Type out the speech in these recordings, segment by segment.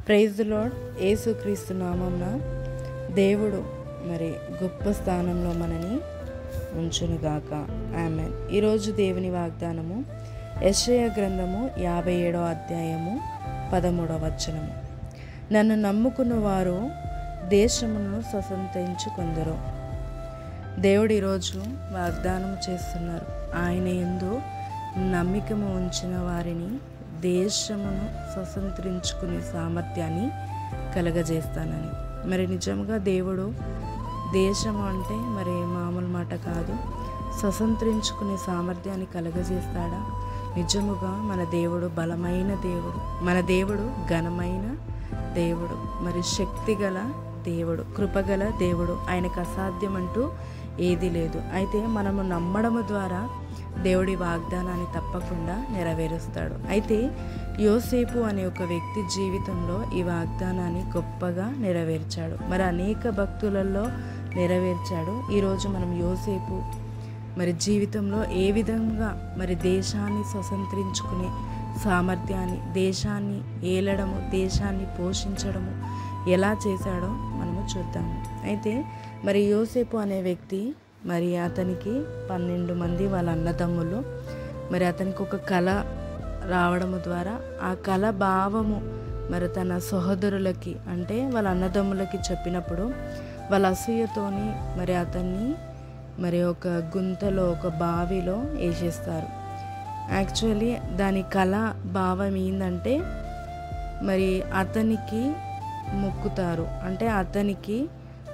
Praise the lord. యేసుక్రీస్తు నామమున దేవుడు మరి గొప్ప స్థానంలో మనని ఉంచునుగాక. ఆమేన్. ఈరోజు దేవుని వాగ్దానము యెషయా గ్రంథము 57వ అధ్యాయము 13వ వచనము. నన్ను నమ్ముకున్న వారు దేశమును స్వతంత్రించుకొందరు. దేవుడు ఈరోజు వాగ్దానం చేస్తున్నారు. ఆయన యందు నమ్మికము ఉంచిన వారిని దేశమును స్వతంత్రించుకునే సామర్థ్యాన్ని కలగజేస్తానని. మరి నిజంగా దేవుడు దేశము అంటే మరి మామూలు మాట కాదు, స్వతంత్రించుకునే సామర్థ్యాన్ని కలగజేస్తాడా? నిజముగా మన దేవుడు బలమైన దేవుడు, మన దేవుడు ఘనమైన దేవుడు, మరి శక్తిగల దేవుడు, కృపగల దేవుడు. ఆయనకు అసాధ్యం అంటూ ఏది లేదు. అయితే మనము నమ్మడము ద్వారా దేవుడి వాగ్దానాన్ని తప్పకుండా నెరవేరుస్తాడు. అయితే యోసేపు అనే ఒక వ్యక్తి జీవితంలో ఈ వాగ్దానాన్ని గొప్పగా నెరవేర్చాడు. మరి అనేక భక్తులలో నెరవేర్చాడు. ఈరోజు మనం యోసేపు మరి జీవితంలో ఏ విధంగా మరి దేశాన్ని స్వతంత్రించుకునే సామర్థ్యాన్ని, దేశాన్ని ఏలడము, దేశాన్ని పోషించడము ఎలా చేశాడో మనము చూద్దాము. అయితే మరి యోసేపు అనే వ్యక్తి మరి అతనికి 12 మంది వాళ్ళ అన్నదమ్ములు. మరి అతనికి ఒక కళ రావడము ద్వారా ఆ కళ భావము మరి తన సహోదరులకి అంటే వాళ్ళ అన్నదమ్ములకి చెప్పినప్పుడు వాళ్ళ అసూయతోని మరి అతన్ని మరి ఒక గుంతలో, ఒక బావిలో వేసేస్తారు. యాక్చువల్లీ దాని కళ భావం ఏంటంటే మరి అతనికి మొక్కుతారు, అంటే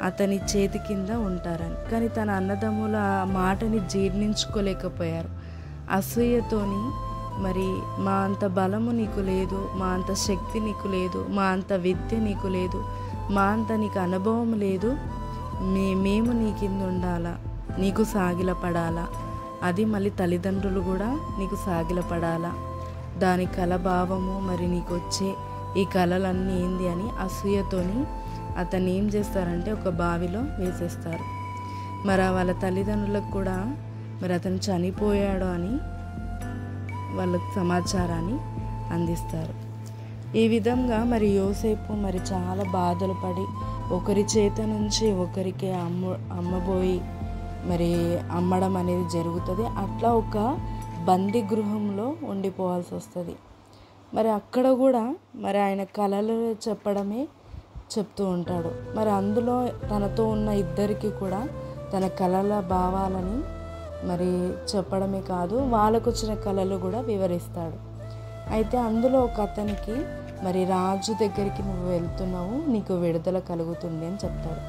అతని చేతి కింద ఉంటారని. కానీ తన అన్నదమ్ముల మాటని జీర్ణించుకోలేకపోయారు. అసూయతోని మరి మా అంత బలము నీకు లేదు, మా అంత శక్తి నీకు లేదు, మా అంత విద్య నీకు లేదు, మా అంత నీకు అనుభవం లేదు, మేము నీ కింద ఉండాలా, నీకు సాగిలపడాలా, అది మళ్ళీ తల్లిదండ్రులు కూడా నీకు సాగిలపడాలా, దాని కళ భావము మరి నీకు వచ్చే ఈ కళలన్నీ ఏంది అని అసూయతోని అతన్ని ఏం చేస్తారంటే ఒక బావిలో వేసేస్తారు. మరి వాళ్ళ తల్లిదండ్రులకు కూడా మరి అతను చనిపోయాడు అని వాళ్ళకు సమాచారాన్ని అందిస్తారు. ఈ విధంగా మరి యోసేపు మరి చాలా బాధలు పడి ఒకరి చేత నుంచి ఒకరికి అమ్మబోయి మరి అమ్మడం అనేది జరుగుతుంది. అట్లా ఒక బందీ గృహంలో ఉండిపోవాల్సి వస్తుంది. మరి అక్కడ కూడా మరి ఆయన కళలు చెప్పడమే చెప్తూ ఉంటాడు. మరి అందులో తనతో ఉన్న ఇద్దరికి కూడా తన కళల భావాలని మరి చెప్పడమే కాదు, వాళ్ళకు వచ్చిన కళలు కూడా వివరిస్తాడు. అయితే అందులో ఒక అతనికి మరి రాజు దగ్గరికి నువ్వు వెళ్తున్నావు, నీకు విడుదల కలుగుతుంది అని చెప్తాడు.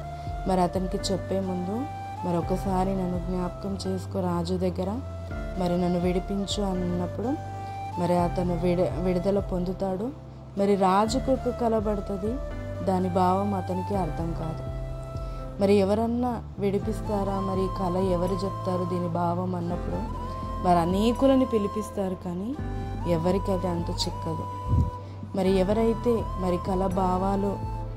మరి అతనికి చెప్పే ముందు మరి ఒకసారి నన్ను జ్ఞాపకం చేసుకో రాజు దగ్గర, మరి నన్ను విడిపించు అన్నప్పుడు మరి అతను విడుదల పొందుతాడు. మరి రాజుకు ఒక కళ పడుతుంది, దాని భావం అతనికి అర్థం కాదు. మరి ఎవరన్నా విడిపిస్తారా, మరి కళ ఎవరు చెప్తారు దీని భావం అన్నప్పుడు మరి అనేకులని పిలిపిస్తారు, కానీ ఎవరికి అది అంత చిక్కదు. మరి ఎవరైతే మరి కళ భావాలు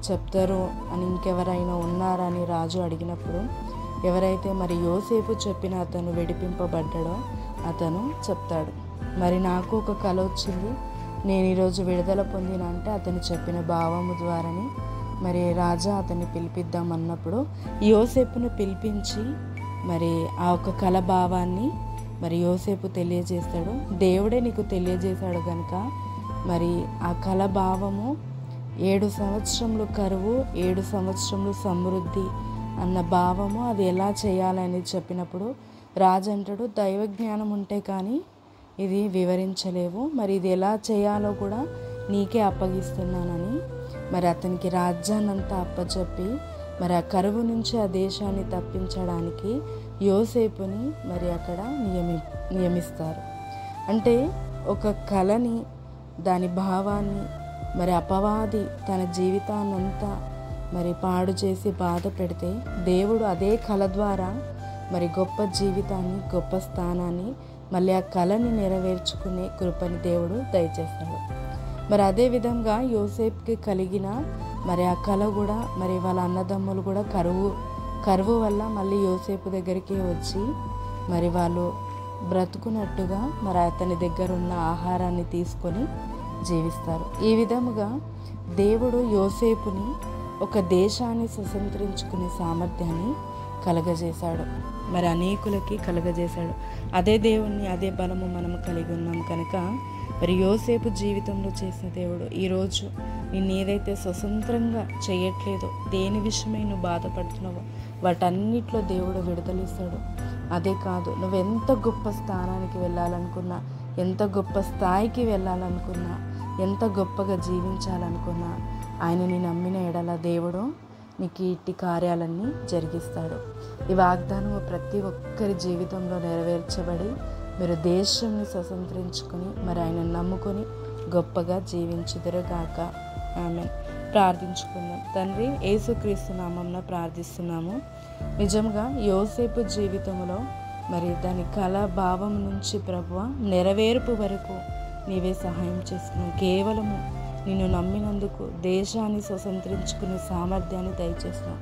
చెప్తారో అని ఇంకెవరైనా ఉన్నారా అని రాజు అడిగినప్పుడు ఎవరైతే మరి యోసేపు చెప్పిన అతను విడిపింపబడ్డాడో అతను చెప్తాడు. మరి నాకు ఒక కళ వచ్చింది, నేను ఈరోజు విడుదల పొందిన అంటే అతను చెప్పిన భావము ద్వారానే మరి రాజా అతన్ని పిలిపిద్దాం అన్నప్పుడు యోసేపును పిలిపించి మరి ఆ ఒక కళ భావాన్ని మరి యోసేపు తెలియజేస్తాడు. దేవుడే నీకు తెలియజేశాడు కనుక మరి ఆ కళ భావము 7 సంవత్సరములు కరువు, 7 సంవత్సరములు సమృద్ధి అన్న భావము అది ఎలా చేయాలని చెప్పినప్పుడు రాజు అంటాడు, దైవ జ్ఞానం ఉంటే కానీ ఇది వివరించలేవు, మరి ఇది ఎలా చేయాలో కూడా నీకే అప్పగిస్తున్నానని మరి అతనికి రాజ్యాన్నంతా అప్పచెప్పి మరి ఆ కరువు నుంచి ఆ దేశాన్ని తప్పించడానికి యోసేపుని మరి అక్కడ నియమిస్తారు. అంటే ఒక కళని, దాని భావాన్ని మరి అపవాది తన జీవితాన్నంతా మరి పాడు చేసి బాధ పెడితే దేవుడు అదే కళ ద్వారా మరి గొప్ప జీవితాన్ని, గొప్ప స్థానాన్ని, మళ్ళీ ఆ కళని నెరవేర్చుకునే కృపని దేవుడు దయచేస్తాడు. మరి అదేవిధంగా యోసేపుకి కలిగిన మరి ఆ కళ కూడా మరి వాళ్ళ అన్నదమ్ములు కూడా కరువు వల్ల మళ్ళీ యోసేపు దగ్గరికి వచ్చి మరి వాళ్ళు బ్రతుకున్నట్టుగా మరి అతని దగ్గర ఉన్న ఆహారాన్ని తీసుకొని జీవిస్తారు. ఈ విధముగా దేవుడు యోసేపుని ఒక దేశాన్ని స్వతంత్రించుకునే సామర్థ్యాన్ని కలగజేశాడు, మరి అనేకులకి కలగజేశాడు. అదే దేవుణ్ణి, అదే బలము మనము కలిగి ఉన్నాం కనుక మరి యోసేపు జీవితంలో చేసిన దేవుడు ఈరోజు నిన్ను ఏదైతే స్వతంత్రంగా చేయట్లేదో, దేని విషయమై నువ్వు బాధపడుతున్నావో వాటన్నిటిలో దేవుడు విడుదలిస్తాడు. అదే కాదు, నువ్వెంత గొప్ప స్థానానికి వెళ్ళాలనుకున్నా, ఎంత గొప్ప స్థాయికి వెళ్ళాలనుకున్నా, ఎంత గొప్పగా జీవించాలనుకున్నా ఆయనని నమ్మిన ఎడల దేవుడు నీకు ఇట్టి కార్యాలన్నీ జరిగిస్తాడు. ఈ వాగ్దానము ప్రతి ఒక్కరి జీవితంలో నెరవేర్చబడి మీరు దేశంని స్వతంత్రించుకొని మరి ఆయన నమ్ముకొని గొప్పగా జీవించుదురుగాక. ఆమేన్. ప్రార్థించుకుందాం. తండ్రి, యేసుక్రీస్తు నామమున ప్రార్థిస్తున్నాము. నిజంగా యోసేపు జీవితంలో మరి దాని కళ భావం నుంచి ప్రభువా నెరవేర్పు వరకు నీవే సహాయం చేస్తున్నావు. కేవలము నిన్ను నమ్మినందుకు దేశాన్ని స్వతంత్రించుకునే సామర్థ్యాన్ని దయచేస్తున్నావు.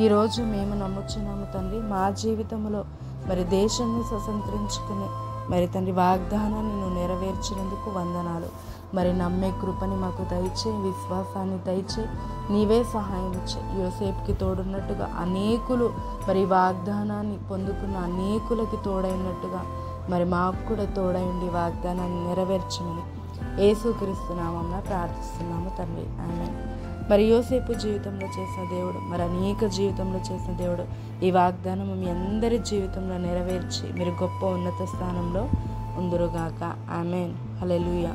ఈరోజు మేము నమ్ముచున్నాము తండ్రి, మా జీవితంలో మరి దేశాన్ని స్వతంత్రించుకునే మరి తండ్రి వాగ్దానాన్ని నువ్వు నెరవేర్చినందుకు వందనాలు. మరి నమ్మే కృపని మాకు దయచే, విశ్వాసాన్ని దయచే, నీవే సహాయం చే. యోసేపుకి తోడున్నట్టుగా అనేకులు మరి వాగ్దానాన్ని పొందుకున్న అనేకులకి తోడైనట్టుగా మరి మాకు కూడా తోడైండి వాగ్దానాన్ని నెరవేర్చమని యేసుక్రీస్తు నామమున ప్రార్థిస్తున్నాము తండ్రి. ఆమేన్. మరి యోసేపు జీవితంలో చేసిన దేవుడు మరి అనేక జీవితంలో చేసిన దేవుడు ఈ వాగ్దానం మీ అందరి జీవితంలో నెరవేర్చి మీరు గొప్ప ఉన్నత స్థానంలో ఉందురుగాక. ఆమేన్. హల్లెలూయా.